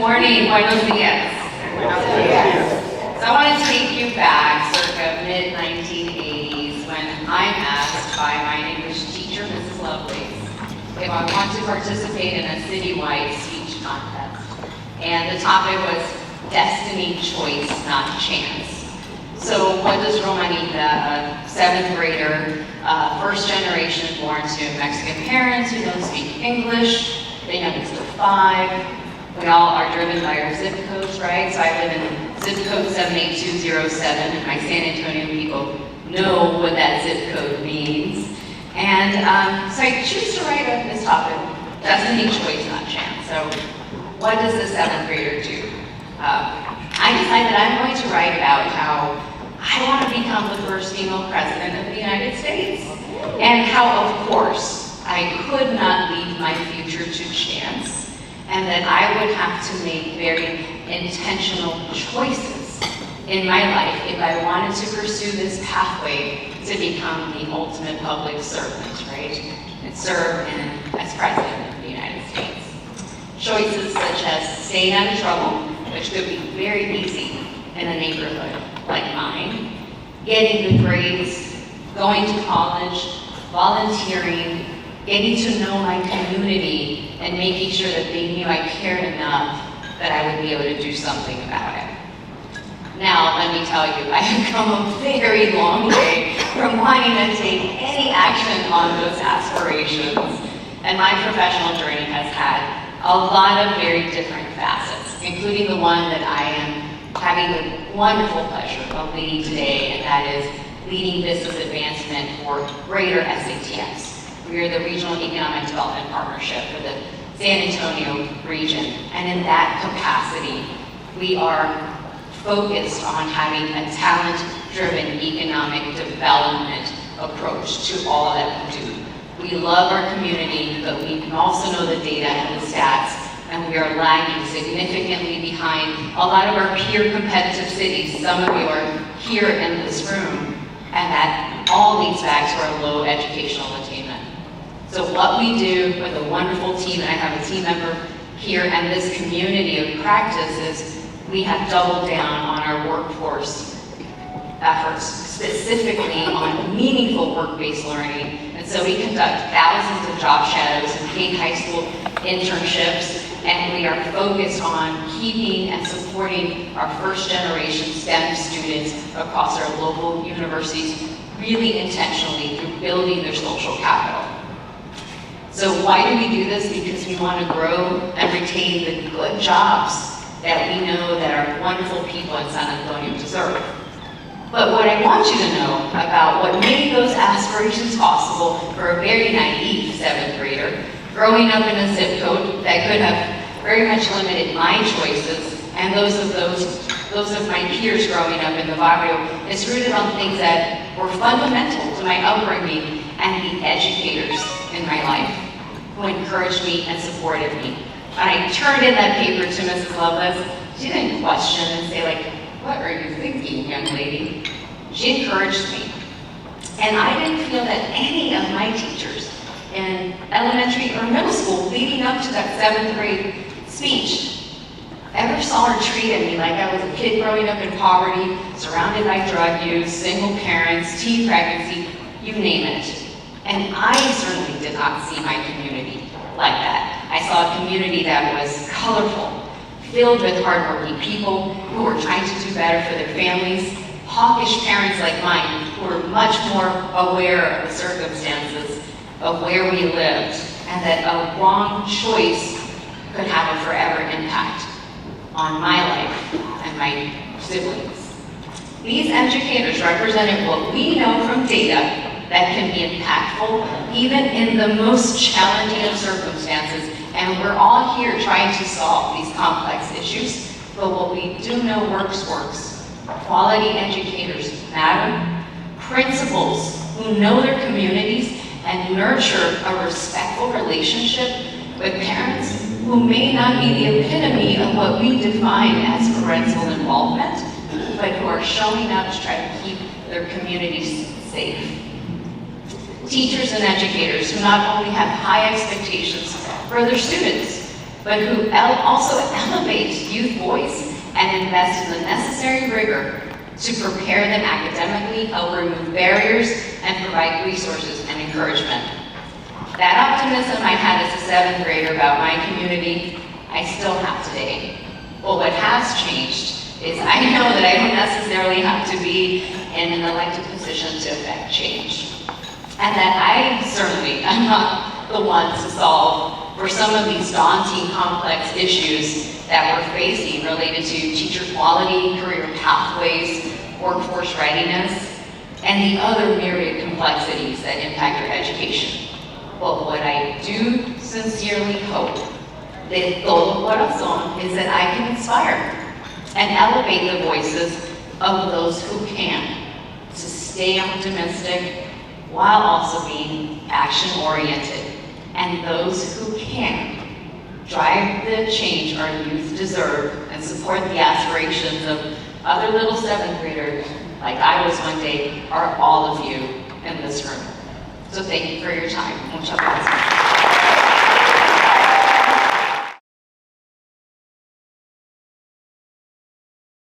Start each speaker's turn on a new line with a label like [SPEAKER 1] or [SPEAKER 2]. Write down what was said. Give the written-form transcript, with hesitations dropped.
[SPEAKER 1] morning, buenos dias. So I want to take you back circa mid-1980s when I'm asked by my English teacher, Mrs. Lovelace, if I want to participate in a citywide speech contest. And the topic was destiny, choice, not chance. So what does Romanita, a 7th grader, first generation born to Mexican parents who don't speak English, they know it's to 5. We all are driven by our zip codes, right? So I live in zip code 78207, and my San Antonio people know what that zip code means. And so I choose to write about this topic, destiny, choice, not chance. So what does the 7th grader do? I decided I'm going to write about how I want to become the first female president of the United States, and how, of course, I could not leave my future to chance, and that I would have to make very intentional choices in my life if I wanted to pursue this pathway to become the ultimate public servant, right? And serve as president of the United States. Choices such as staying out of trouble, which could be very easy in a neighborhood like mine, getting good grades, going to college, volunteering, getting to know my community, and making sure that they knew I cared enough that I would be able to do something about it. Now, let me tell you, I have come a very long way from wanting to take any action on those aspirations, and my professional journey has had a lot of very different facets, including the one that I am having the wonderful pleasure of leading today, and that is leading business advancement for greater SATX. We are the Regional Economic Development Partnership for the San Antonio region, and in that capacity, we are focused on having a talent-driven economic development approach to all that we do. We love our community, but we also know the data and the stats, and we are lagging significantly behind a lot of our peer competitive cities. Some of you are here in this room, and that all leads back to our low educational attainment. So what we do with a wonderful team, and I have a team member here, and this community of practice is we have doubled down on our workforce efforts, specifically on meaningful work-based learning. And so we conduct thousands of job shadows and paid high school internships, and we are focused on keeping and supporting our first-generation STEM students across our local universities really intentionally through building their social capital. So why do we do this? Because we want to grow and retain the good jobs that we know that our wonderful people in San Antonio deserve. But what I want you to know about what made those aspirations possible for a very naive 7th grader, growing up in a zip code that could have very much limited my choices and those of my peers growing up in the barrio, is rooted on things that were fundamental to my upbringing and the educators in my life who encouraged me and supported me. When I turned in that paper to Mrs. Lovelace, she didn't question and say, like, what are you thinking, young lady? She encouraged me. And I didn't feel that any of my teachers in elementary or middle school leading up to that 7th grade speech ever saw or treated me like I was a kid growing up in poverty, surrounded by drug use, single parents, teen pregnancy, you name it. And I certainly did not see my community like that. I saw a community that was colorful, filled with hardworking people who were trying to do better for their families, hawkish parents like mine who were much more aware of the circumstances of where we lived, and that a wrong choice could have a forever impact on my life and my siblings. These educators represented what we know from data that can be impactful even in the most challenging of circumstances, and we're all here trying to solve these complex issues, but what we do know works. Quality educators matter, principals who know their communities and nurture a respectful relationship with parents who may not be the epitome of what we define as parental involvement, but who are showing up to try to keep their communities safe. Teachers and educators who not only have high expectations for their students, but who also elevate youth voice and invest in the necessary rigor to prepare them academically, help remove barriers, and provide resources and encouragement. That optimism I had as a 7th grader about my community, I still have today. But what has changed is I know that I don't necessarily have to be in an elected position to affect change. And that I certainly am not the one to solve for some of these daunting, complex issues that we're facing related to teacher quality, career pathways, workforce readiness, and the other myriad complexities that impact our education. But what I do sincerely hope, de todo corazón, is that I can inspire and elevate the voices of those who can to stay optimistic while also being action-oriented, and those who can drive the change our youth deserve and support the aspirations of other little 7th graders, like I was one day, are all of you in this room. So thank you for your time. Muchas gracias.